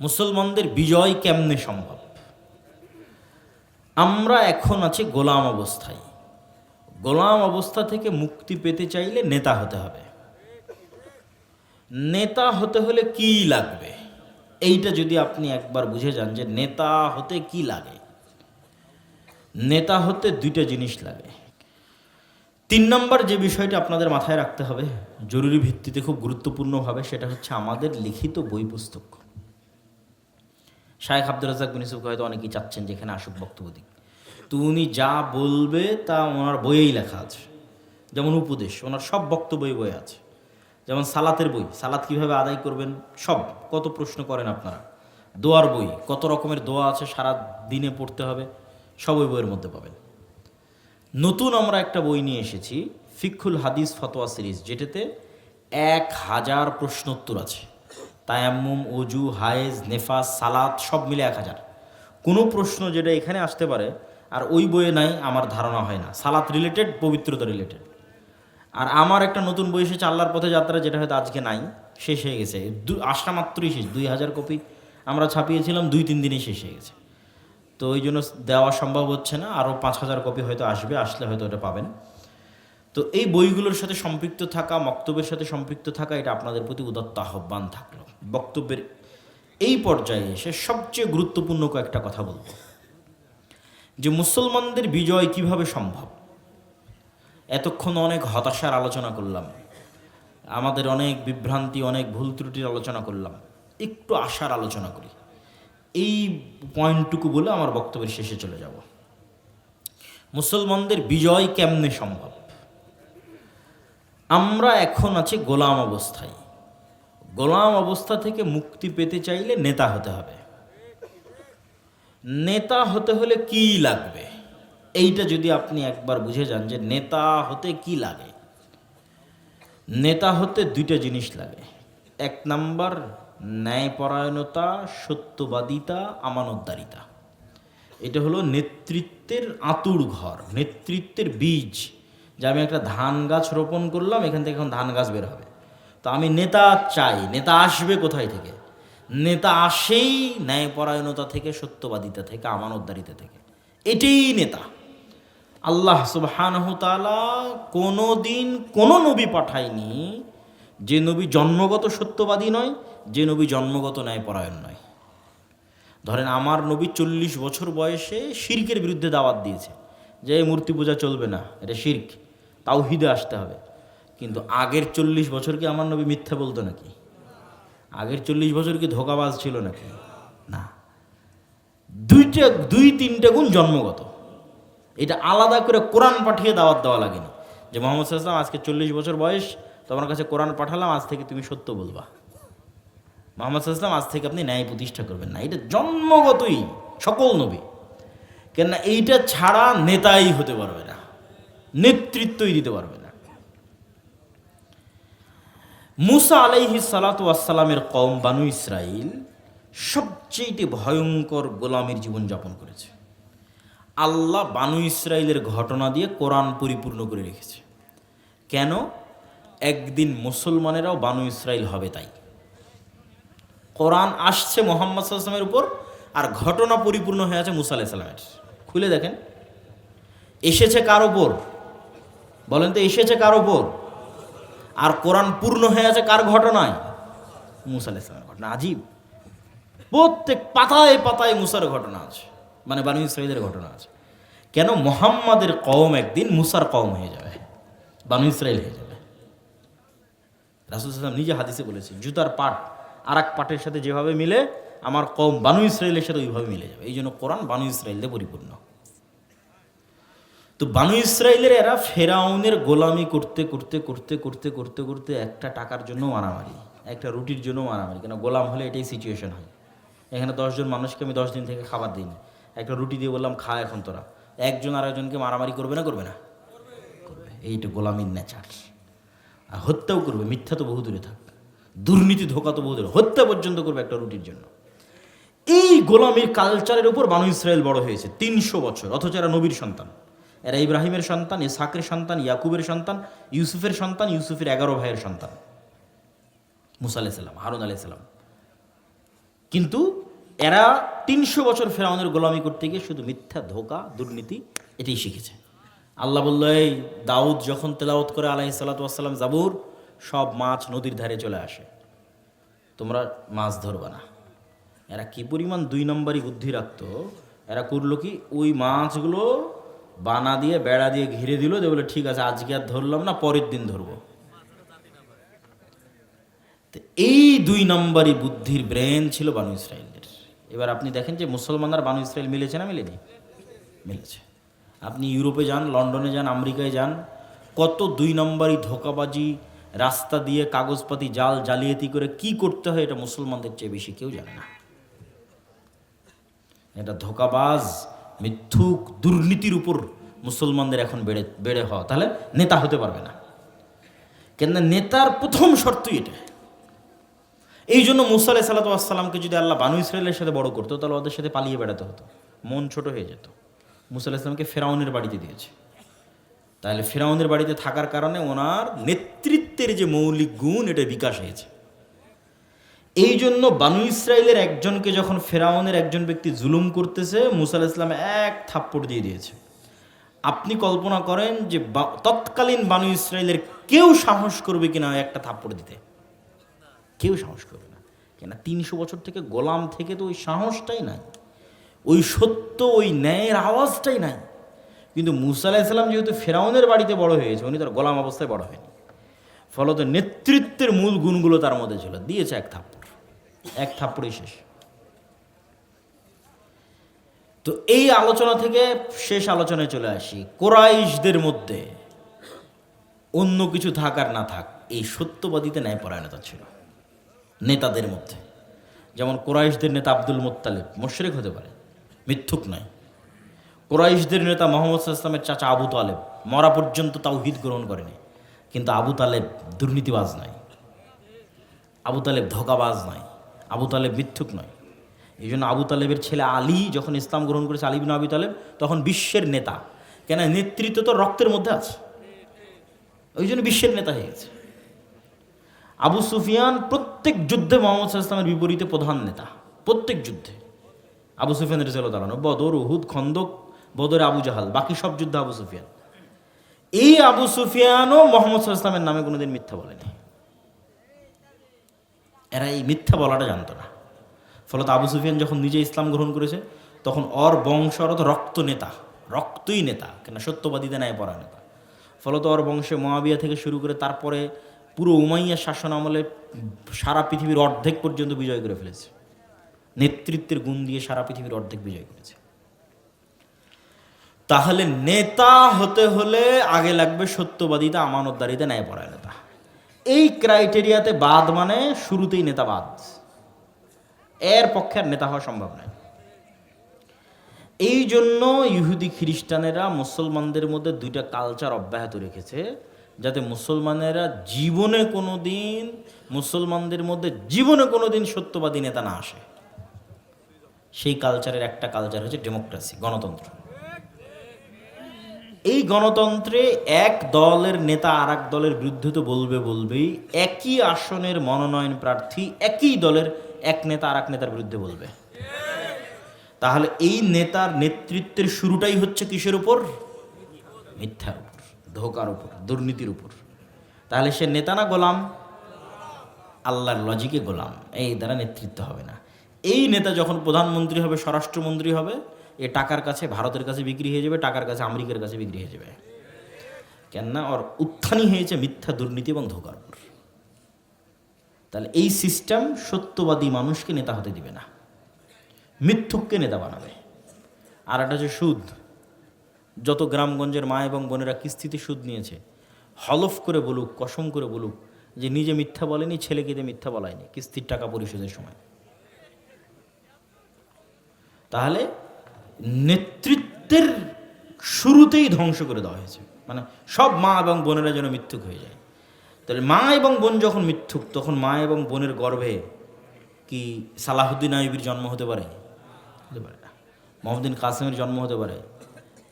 মুসলমানদের বিজয় কেমনে সম্ভব? আমরা এখন আছি গোলাম অবস্থায়। গোলাম অবস্থা থেকে মুক্তি পেতে চাইলে নেতা হতে হবে। নেতা হতে হলে কি লাগবে, এইটা যদি আপনি একবার বুঝে যান যে নেতা হতে কি লাগে। নেতা হতে দুইটা জিনিস লাগে। 3 নম্বর যে বিষয়টা আপনাদের মাথায় রাখতে হবে জরুরি ভিত্তিতে খুব গুরুত্বপূর্ণভাবে, সেটা হচ্ছে আমাদের লিখিত বই পুস্তক। শায়েখ আব্দুর রাজ্জাক বিন ইউসুফ হয়তো অনেকেই চাচ্ছেন যে এখানে আসুক, বক্তব্য দিক। তো উনি যা বলবে তা ওনার বইয়েই লেখা আছে। যেমন উপদেশ, ওনার সব বক্তব্যই বই আছে। যেমন সালাতের বই, সালাত কিভাবে আদায় করবেন সব, কত প্রশ্ন করেন আপনারা। দোয়ার বই, কত রকমের দোয়া আছে সারা দিনে পড়তে হবে, সব ওই বইয়ের মধ্যে পাবেন। নতুন আমরা একটা বই নিয়ে এসেছি, ফিকহুল হাদিস ফতোয়া সিরিজ, যেটাতে 1000 প্রশ্ন উত্তর আছে। তায়াম্মুম, অজু, হায়েজ, নেফাস, সালাত সব মিলে 1000। কোনো প্রশ্ন যেটা এখানে আসতে পারে আর ওই বইয়ে নাই আমার ধারণা হয় না। সালাত রিলেটেড, পবিত্রতা রিলেটেড। আর আমার একটা নতুন বই এসেছে আল্লাহর পথে যাত্রা, যেটা হয়তো আজকে নাই, শেষ হয়ে গেছে। আসা মাত্রই শেষ। 2000 কপি আমরা ছাপিয়েছিলাম, 2-3 দিনেই শেষ হয়ে গেছে। তো ওই জন্য দেওয়া সম্ভব হচ্ছে না। আরও 5000 কপি হয়তো আসবে, আসলে হয়তো ওটা পাবেন। তো এই বইগুলোর সাথে সম্পৃক্ত থাকা, বক্তব্যের সাথে সম্পৃক্ত থাকা, এটা আপনাদের প্রতি উদাত্ত আহ্বান থাকলো। বক্তব্যের এই পর্যায়ে এসে সবচেয়ে গুরুত্বপূর্ণ কয়েকটা কথা বলবো, যে মুসলমানদের বিজয় কিভাবে সম্ভব। এতক্ষণ অনেক হতাশার আলোচনা করলাম, আমাদের অনেক বিভ্রান্তি, অনেক ভুল ত্রুটির আলোচনা করলাম। একটু আশার আলোচনা করি, এই পয়েন্টটুকু বলে আমার বক্তব্যের শেষে চলে যাব। মুসলমানদের বিজয় কেমনে সম্ভব? আমরা এখন আছি গোলাম অবস্থায়। গোলাম অবস্থা থেকে মুক্তি পেতে চাইলে নেতা হতে হবে। নেতা হতে হলে কি লাগবে, এইটা যদি আপনি একবার বুঝে যান যে নেতা হতে কি লাগে। নেতা হতে দুইটা জিনিস লাগে। 1 নম্বর ন্যায়পরায়ণতা, সত্যবাদিতা, আমানতদারিতা। এটা হলো নেতৃত্বের আঁতুড় ঘর, নেতৃত্বের বীজ। যে আমি একটা ধান গাছ রোপণ করলাম, এখান থেকে এখন ধান গাছ বের হবে। তো আমি নেতা চাই, নেতা আসবে কোথায় থেকে? নেতা আসেই ন্যায়পরায়ণতা থেকে, সত্যবাদিতা থেকে, আমানতদারিতা থেকে। এটাই নেতা। আল্লাহ সুবহানাহু তাআলা কোনো দিন কোনো নবী পাঠায়নি যে নবী জন্মগত সত্যবাদী নয়, যে নবী জন্মগত ন্যায়পরায়ণ নয়। ধরেন আমার নবী 40 বছর বয়সে শিরকের বিরুদ্ধে দাওয়াত দিয়েছে, যে মূর্তি পূজা চলবে না, এটা শিরক, তাওহীদে আসতে হবে। কিন্তু আগের 40 বছর কি আমার নবী মিথ্যা বলতো নাকি? আগের 40 বছর কি ধোঁকাবাজ ছিল নাকি? না। 2-3টা গুণ জন্মগত। এটা আলাদা করে কোরআন পাঠিয়ে দাওয়াত দেওয়া লাগেনি যে মুহাম্মদ সাল্লাল্লাহু আলাইহি ওয়াসাল্লাম আজকে 40 বছর বয়স, তোমার কাছে কোরআন পাঠালাম, আজ থেকে তুমি সত্য বলবা। মুহাম্মদ সাল্লাল্লাহু আলাইহি ওয়াসাল্লাম আজ থেকে আপনি ন্যায় প্রতিষ্ঠা করবেন না। এটা জন্মগতই সকল নবী। কেননা এইটা ছাড়া নেতাই হতে পারবে না, নেতৃত্বই দিতে পারবে না। মুসা আলাইহিস সালাতু ওয়াস সালামের কওম বানু ইসরাইল সবচেয়ে ভয়ঙ্কর গোলামীর জীবনযাপন করেছে। আল্লাহ বানু ইসরাইলের ঘটনা দিয়ে কোরআন পরিপূর্ণ করে রেখেছে। কেন? একদিন মুসলমানেরাও বানু ইসরাইল হবে, তাই কোরআন আসছে মুহাম্মদ সাল্লাল্লাহু আলাইহি ওয়াসাল্লামের উপর, আর ঘটনা পরিপূর্ণ হয়ে আছে মুসা আলাইহিস সালামের। খুলে দেখেন, এসেছে কার ওপর বলেন তো? এসেছে কার ওপর? আর কোরআন পূর্ণ হয়ে আছে কার ঘটনায়? মুসা আলাইহিস সালামের ঘটনা। আজীব, প্রত্যেক পাতায় পাতায় মুসার ঘটনা আছে, মানে বানু ইসরাইলের ঘটনা আছে। কেন? মুহাম্মাদের কওম একদিন মুসার কওম হয়ে যাবে, বানু ইসরাইল হয়ে যাবে। রাসূল সাল্লাল্লাহু আলাইহি ওয়াসাল্লাম নিজে হাদিসে বলেছেন, জুতার পাট আর এক পাটের সাথে যেভাবে মিলে, আমার কওম বানু ইসরাইলের সাথে ওইভাবে মিলে যাবে। এই জন্য কোরআন বানু ইসরাইল দিয়ে পরিপূর্ণ। তো বানু ইসরাইলের এরা ফেরাউনের গোলামি করতে করতে করতে করতে করতে করতে একটা টাকার জন্য মারামারি, একটা রুটির জন্য মারামারি। কেন? গোলাম হলে এটাই সিচুয়েশন হয়। এখানে 10 জন মানুষকে আমি 10 দিন থেকে খাবার দিই না, একটা রুটি দিয়ে বললাম খা এখন তোরা, একজন আরেকজনকে মারামারি করবে না? করবে না? করবে। এইটা গোলামির নেচার। আর হত্যাও করবে, মিথ্যা তো বহু দূরে থাক, দুর্নীতি ধোঁকা তো বহু দূরে, হত্যা পর্যন্ত করবে একটা রুটির জন্য। এই গোলামির কালচারের উপর বানু ইসরাইল বড় হয়েছে 300 বছর। অথচ এরা নবীর সন্তান, এরা ইব্রাহিমের সন্তান, ইসহাকের সন্তান, ইয়াকুবের সন্তান, ইউসুফের সন্তান, ইউসুফের 11 ভাইয়ের সন্তান, মুসা আলাইহিস সালাম, হারুন আলাইহিস সালাম। কিন্তু এরা 300 বছর ফেরাউনের গোলামি করতে গিয়ে শুধু মিথ্যা, ধোঁকা, দুর্নীতি এটাই শিখেছে। আল্লাহ বলল, এই দাউদ যখন তেলাওয়াত করে আলাইহিস সালাতু ওয়াস সালাম জাবুর, সব মাছ নদীর ধারে চলে আসে, তোমরা মাছ ধরবা না। এরা কি পরিমাণ 2 নম্বরই বুদ্ধি রাখতো, এরা করলো কি, ওই মাছগুলো বানা দিয়ে বেড়া দিয়ে ঘিরে দিল, যে বলে ঠিক আছে আজকে আর ধরলাম না, পরের দিন ধরবো। এই 2 নম্বরই বুদ্ধির ব্রেন ছিল বানু ইসরায়েলের। এবার আপনি দেখেন যে মুসলমান আর বানু ইসরায়েল মিলেছে না মিলেনি? মিলেছে। আপনি ইউরোপে যান, লন্ডনে যান, আমেরিকায় যান, কত 2 নম্বরই ধোঁকাবাজি, রাস্তা দিয়ে কাগজপাতি জাল জালিয়াতি করে কি করতে হয় এটা মুসলমানদের চেয়ে বেশি কেউ জানে না। এটা ধোঁকাবাজ, মিথ্যুক, দুর্নীতির উপর মুসলমানদের এখন বেড়ে হওয়া, তাহলে নেতা হতে পারবে না। কেন নেতার প্রথম শর্তই এটা। এই জন্য মুসা আলাইহিস সালাতু ওয়াস সালামকে যদি আল্লাহ বানু ইসরায়েলের সাথে বড় করতো, তাহলে ওদের সাথে পালিয়ে বেড়াতে হতো, মন ছোট হয়ে যেত। মুসা আলাইহিস সালামকে ফেরাউনের বাড়িতে দিয়েছে, তাহলে ফেরাউনের বাড়িতে থাকার কারণে ওনার নেতৃত্বের যে মৌলিক গুণ, এটা বিকাশ হয়েছে। এই জন্য বানু ইসরায়েলের একজনকে যখন ফেরাউনের একজন ব্যক্তি জুলুম করতেছে, মুসা আলাইহিস সালাম এক থাপ্পড় দিয়ে দিয়েছে। আপনি কল্পনা করেন যে তৎকালীন বানু ইসরায়েলের কেউ সাহস করবে কিনা একটা থাপ্পড় দিতে? কেউ সাহস করবে না। কেন? 300 বছর থেকে গোলাম থেকে তো ওই সাহসটাই নাই, ওই সত্য, ওই ন্যায়ের আওয়াজটাই নাই। কিন্তু মুসা আলাইহিস সালাম যেহেতু ফেরাউনের বাড়িতে বড় হয়েছে, উনি তার গোলাম অবস্থায় বড় হয়নি, ফলত নেতৃত্বের মূল গুণগুলো তার মধ্যে ছিল। দিয়েছে এক থাপ্পড়, এক থাপ্পড়ই শেষ। তো এই আলোচনা থেকে শেষ আলোচনায় চলে আসি। কুরাইশদের মধ্যে অন্য কিছু থাক আর না থাক, এই সত্যবাদীতে ন্যায়পরায়ণতা ছিল নেতাদের মধ্যে। যেমন কুরাইশদের নেতা আব্দুল মুত্তালিব মুশরিক হতে পারে, মিথ্যুক নয়। কুরাইশদের নেতা মুহাম্মদ সাল্লাল্লাহু আলাইহি ওয়াসাল্লামের চাচা আবু তালেব মরা পর্যন্ত তাওহীদ গ্রহণ করেনি, কিন্তু আবু তালেব দুর্নীতিবাজ নয়, আবু তালেব ধোঁকাবাজ নয়, আবু তালেব মিথ্যুক নয়। এই জন্য আবু তালেবের ছেলে আলী যখন ইসলাম গ্রহণ করেছে, আলী বিন আবি তালেব, তখন বিশ্বের নেতা। কেন? নেতৃত্ব তো রক্তের মধ্যে আছে, ওই জন্য বিশ্বের নেতা হয়ে গেছে। আবু সুফিয়ান প্রত্যেক যুদ্ধে মুহাম্মদ সাল্লাল্লাহু আলাইহি ওয়াসাল্লামের বিপরীতে প্রধান নেতা, প্রত্যেক যুদ্ধে। আবু সুফিয়ান রাদিয়াল্লাহু তাআলা, বদর, উহুদ, খন্দক, বদরে আবু জাহাল, বাকি সব যুদ্ধে আবু সুফিয়ান। এই আবু সুফিয়ানও মুহাম্মদ সাল্লাল্লাহু আলাইহি ওয়াসাল্লামের নামে কোনোদিন মিথ্যা বলেনি। এরা এই মিথ্যা বলাটা জানতো না। ফলত আবু সুফিয়ান যখন নিজে ইসলাম গ্রহণ করেছে, তখন ওর বংশরত রক্ত নেতা, রক্তই নেতা, কেন? সত্যবাদীতে ন্যায় পড়া নেতা। ফলত ওর বংশে মুআবিয়া থেকে শুরু করে তারপরে পুরো উমাইয়া শাসন আমলে সারা পৃথিবীর অর্ধেক পর্যন্ত বিজয় করে ফেলেছে। নেতৃত্বের গুণ দিয়ে সারা পৃথিবীর অর্ধেক বিজয় করেছে। তাহলে নেতা হতে হলে আগে লাগবে সত্যবাদিতা, আমানতদারিতা, ন্যায়পরায়ণতা। এই ক্রাইটেরিয়াতে বাদ মানে শুরুতেই নেতা বাদ, এর পক্ষে আর নেতা হওয়া সম্ভব নয়। এই জন্য ইহুদি খ্রিস্টানেরা মুসলমানদের মধ্যে 2টা কালচার অব্যাহত রেখেছে, যাতে মুসলমানেরা জীবনে কোনো দিন, মুসলমানদের মধ্যে জীবনে কোনো দিন সত্যবাদী নেতা না আসে। সেই কালচারের একটা কালচার হচ্ছে ডেমোক্রেসি, গণতন্ত্র। এই গণতন্ত্রে এক দলের নেতা আর এক দলের বিরুদ্ধে তো বলবেই, একই আসনের মনোনয়ন প্রার্থী একই দলের এক নেতা আর এক নেতার বিরুদ্ধে বলবে। তাহলে এই নেতার নেতৃত্বের শুরুটাই হচ্ছে কিসের উপর? মিথ্যার উপর, ধোঁকার উপর, দুর্নীতির উপর। তাহলে সে নেতা না গোলাম? আল্লাহর লজিকে গোলাম। এই দ্বারা নেতৃত্ব হবে না। এই নেতা যখন প্রধানমন্ত্রী হবে, স্বরাষ্ট্রমন্ত্রী হবে, এ টাকার কাছে ভারতের কাছে বিক্রি হয়ে যাবে, টাকার কাছে আমেরিকার কাছে বিক্রি হয়ে যাবে। কেননা ওর উত্থানই হয়েছে মিথ্যা, দুর্নীতি এবং ধোঁকার উপর। তাহলে এই সিস্টেম সত্যবাদী মানুষকে নেতা হতে দিবে না, মিথ্যুককে নেতা বানাবে। আর একটা হচ্ছে সুদ। যত গ্রামগঞ্জের মা এবং বোনেরা কিস্তিতে সুদ নিয়েছে, হলফ করে বলুক, কসম করে বলুক যে নিজে মিথ্যা বলেনি, ছেলেকে দিয়ে মিথ্যা বলায়নি কিস্তির টাকা পরিশোধের সময়। তাহলে নেতৃত্বের শুরুতেই ধ্বংস করে দেওয়া হয়েছে, মানে সব মা এবং বোনেরা যেন মিথ্যুক হয়ে যায়। তাহলে মা এবং বোন যখন মিথ্যুক, তখন মা এবং বোনের গর্ভে কি সালাহুদ্দিন আইয়ুবীর জন্ম হতে পারে? হতে পারে না। মোহাম্মদিন কাসেমের জন্ম হতে পারে?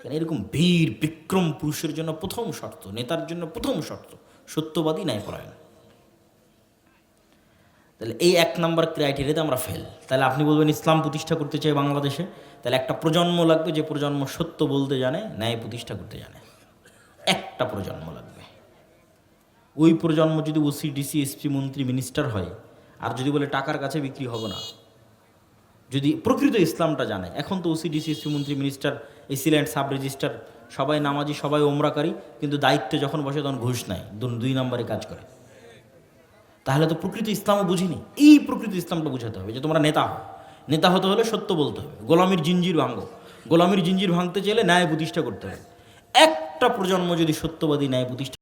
কেন? এরকম বীর বিক্রম পুরুষের জন্য প্রথম শর্ত, নেতার জন্য প্রথম শর্ত সত্যবাদী, ন্যায়পরায়ণ। তাহলে এই 1 নম্বর ক্রাইটেরিয়াতে আমরা ফেল। তাহলে আপনি বলবেন ইসলাম প্রতিষ্ঠা করতে চাই বাংলাদেশে, তাহলে একটা প্রজন্ম লাগবে যে প্রজন্ম সত্য বলতে জানে, ন্যায় প্রতিষ্ঠা করতে জানে। একটা প্রজন্ম লাগবে। ওই প্রজন্ম যদি ওসি ডিসি এসপি মন্ত্রী মিনিস্টার হয়, আর যদি বলে টাকার কাছে বিক্রি হবে না, যদি প্রকৃত ইসলামটা জানে। এখন তো ওসি ডিসি এসপি মন্ত্রী মিনিস্টার, এসিল্যান্ড সাব রেজিস্টার সবাই নামাজি, সবাই ওমরাকারী, কিন্তু দায়িত্বে যখন বসে তখন ঘুষ নেয়, 2 নম্বরে কাজ করে। তাহলে তো প্রকৃত ইসলামও বুঝিনি। এই প্রকৃত ইসলামটা বুঝাতে হবে যে তোমরা নেতা হও, নেতা হতে হলে সত্য বলতে হবে, গোলামির জিঞ্জির ভাঙো, গোলামির জিঞ্জির ভাঙতে চাইলে ন্যায় প্রতিষ্ঠা করতে হবে। একটা প্রজন্ম যদি সত্যবাদী ন্যায় প্রতিষ্ঠা